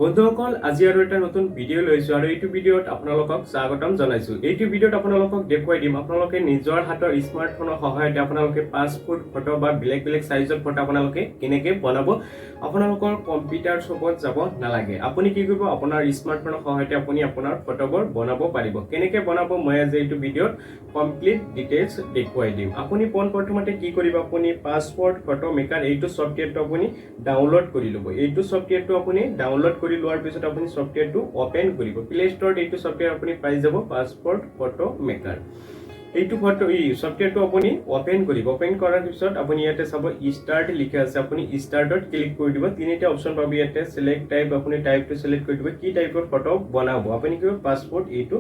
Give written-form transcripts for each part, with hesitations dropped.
বন্ধুসকল আজি আৰু এটা নতুন ভিডিও লৈছো আৰু এইটো ভিডিওত আপোনালোকক স্বাগতম জনাইছো। এইটো ভিডিওত আপোনালোকক দেখুৱাই দিম আপোনালোকে নিজৰ হাতৰ স্মাৰ্টফোনৰ সহায়তে আপোনালোকে পাছপোৰ্ট ফটো বা বেলেগ বেলেগ সাইজৰ ফটো আপোনালোকে কেনেকৈ বনাব। আপোনালোকৰ কম্পিউটাৰ শ্বপত যাব নালাগে। আপুনি কি কৰিব আপোনাৰ স্মাৰ্টফোনৰ সহায়তে আপুনি আপোনাৰ ফটোবোৰ বনাব পাৰিব। কেনেকৈ বনাব মই আজি এইটো ভিডিওত কমপ্লিট ডিটেইলছ দেখুৱাই দিম। আপুনি প্ৰথমতে কি কৰিব আপুনি পাছপোৰ্ট ফটো মেকাৰ এইটো সফটৱেৰটো আপুনি ডাউনলোড কৰি ল'ব। এইটো সফটৱেৰটো আপুনি ডাউনলোড কৰি লোৱাৰ পিছত আপুনি সফটৱেৰটো ওপেন কৰিব। প্লে ষ্টৰত এইটো সফটৱেৰ আপুনি পাই যাব পাছপোৰ্ট ফটো মেকাৰ। এইটো সফটৱেৰটো আপুনি ওপেন কৰিব। ওপেন কৰাৰ পিছত আপুনি ইয়াতে চাব স্টাৰ্ট লিখা আছে। আপুনি স্টাৰ্টত ক্লিক কৰি দিব। তিনিটা অপচন পাব ইয়াতে সিলেক্ট টাইপ আপুনি টাইপটো সিলেক্ট কৰি দিব কি টাইপৰ ফটো বনাব। আপুনি কি পাছপোৰ্ট এইটো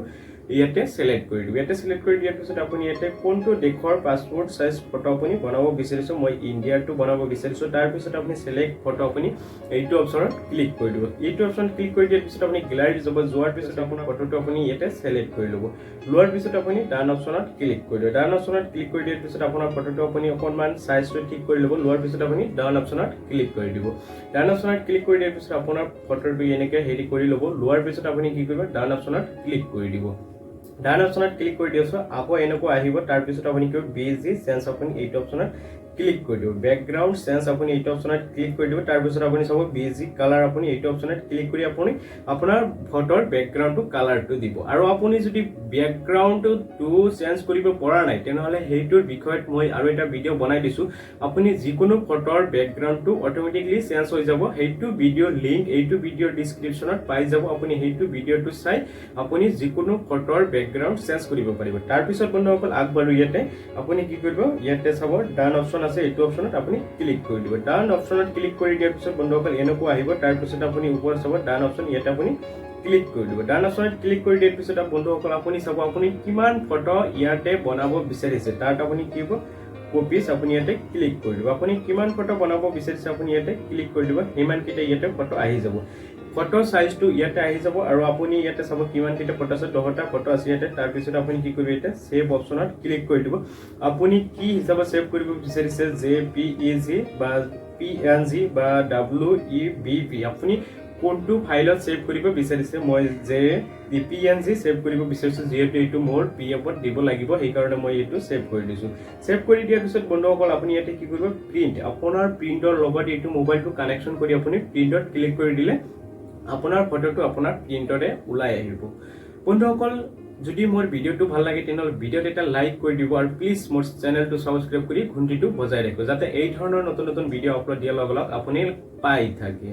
ইয়াতে সিলেক্ট কৰি দিব। ইয়াতে সিলেক্ট কৰি দিয়াৰ পিছত আপুনি ইয়াতে কোনটো দেশৰ পাছপোৰ্ট সাইজ ফটো আপুনি বনাব বিচাৰিছো। মই ইণ্ডিয়াৰটো বনাব বিচাৰিছো। তাৰ পিছত আপুনি সিলেক্ট ফটো আপুনি এইটো অপচনত ক্লিক কৰি দিব। এইটো অপচন ক্লিক কৰি দিয়াৰ পিছত আপুনি গ্যালাৰীত যাব। যোৱাৰ পিছত আপোনাৰ ফটোটো আপুনি ইয়াতে সিলেক্ট কৰি ল'ব। লোৱাৰ পিছত আপুনি ডান অপচনত ক্লিক কৰি দিব। ডান অপচনত ক্লিক কৰি দিয়াৰ পিছত আপোনাৰ ফটোটো আপুনি অকণমান সাইজটো ঠিক কৰি ল'ব। লোৱাৰ পিছত আপুনি ডান অপচনত ক্লিক কৰি দিব। ডান অপচনত ক্লিক কৰি দিয়াৰ পিছত আপোনাৰ ফটোটো এনেকৈ হেৰি কৰি ল'ব। লোৱাৰ পিছত আপুনি কি কৰিব ডান অপচনত ক্লিক কৰি দিব। ডান অপচনত ক্লিক কৰি দিয়ক। আকৌ এনেকুৱা আহিব। তাৰ পিছত আপুনি কি বিজি চেঞ্জ আপুনি এইটো অপচনত ক্লিক কৰি দিব। বেকগ্ৰাউণ্ড চেঞ্জ আপুনি এইটো অপচনত ক্লিক কৰি দিব। তাৰ পিছত আপুনি চাব বিজি কালাৰ আপুনি এইটো অপচনত ক্লিক কৰি আপুনি আপোনাৰ ফটোৰ বেকগ্ৰাউণ্ডটো কালাৰটো দিব। আৰু আপুনি যদি বেকগ্ৰাউণ্ডটো চেঞ্জ কৰিব পৰা নাই তেনেহ'লে সেইটোৰ বিষয়ত মই আৰু এটা ভিডিঅ' বনাই দিছো। আপুনি যিকোনো ফটোৰ বেকগ্ৰাউণ্ডটো অটোমেটিকলি চেঞ্জ হৈ যাব। সেইটো ভিডিঅ'ৰ লিংক এইটো ভিডিঅ'ৰ ডিছক্ৰিপশ্যনত পাই যাব। আপুনি সেইটো ভিডিঅ'টো চাই আপুনি যিকোনো ফটোৰ বেকগ্ৰাউণ্ড চেঞ্জ কৰিব পাৰিব। তাৰ পিছত বন্ধুসকল আগবাঢ়ো। ইয়াতে আপুনি কি কৰিব ইয়াতে চাব ডান অপচন আছে। এইটো অপচনত আপুনি ক্লিক কৰি দিব। ডান অপচনত ক্লিক কৰি দিয়াৰ পিছত বন্ধুসকল এনেকুৱা আহিব। তাৰ পিছত আপুনি ওপৰত চাব ডান অপচন ইয়াতে আপুনি ক্লিক কৰি দিব। ডান অপচনত ক্লিক কৰি দিয়াৰ পিছত বন্ধুসকল আপুনি চাব আপুনি কিমান ফটো ইয়াতে বনাব বিচাৰিছে। তাত আপুনি কি কৰিব কপিজ আপুনি ইয়াতে ক্লিক কৰি দিব। আপুনি কিমান ফটো বনাব বিচাৰিছে আপুনি ইয়াতে ক্লিক কৰি দিব। সিমানকেইটা ইয়াতে ফটো আহি যাব। ফটো সাইজটো ইয়াতে আহি যাব। আৰু আপুনি ইয়াতে চাব কিমানকেইটা ফটো আছে 10টা ফটো আছে ইয়াতে। তাৰ পিছত আপুনি কি কৰিব ইয়াতে সেভ অপচনত ক্লিক কৰি দিব। আপুনি কি হিচাপত সেভ কৰিব বিচাৰিছে JPEG বা PNG বা WEBP আপুনি কোনটো ফাইলত সেভ কৰিব বিচাৰিছে। মই PNG সেভ কৰিব বিচাৰিছো যিহেতু এইটো মোৰ PFত দিব লাগিব সেইকাৰণে মই এইটো সেভ কৰি দিছো। সেভ কৰি দিয়াৰ পিছত বন্ধুসকল আপুনি ইয়াতে কি কৰিব প্ৰিন্ট আপোনাৰ প্ৰিন্টৰ লগত এইটো মোবাইলটো কানেকশ্যন কৰি আপুনি প্ৰিন্টত ক্লিক কৰি দিলে আপোনাৰ ফটোটো আপোনাৰ প্ৰিন্টৰে ওলাই আহিব। বন্ধুসকল যদি মোৰ ভিডিওটো ভাল লাগে তেনেহ'লে ভিডিওত এটা লাইক কৰি দিব আৰু প্লিজ মোৰ চেনেলটো সাবস্ক্ৰাইব কৰি ঘণ্টিটো বজাই ৰাখিব যাতে এই ধৰণৰ নতুন নতুন ভিডিও আপলোড দিয়াৰ লগে লগে আপুনি পাই থাকে।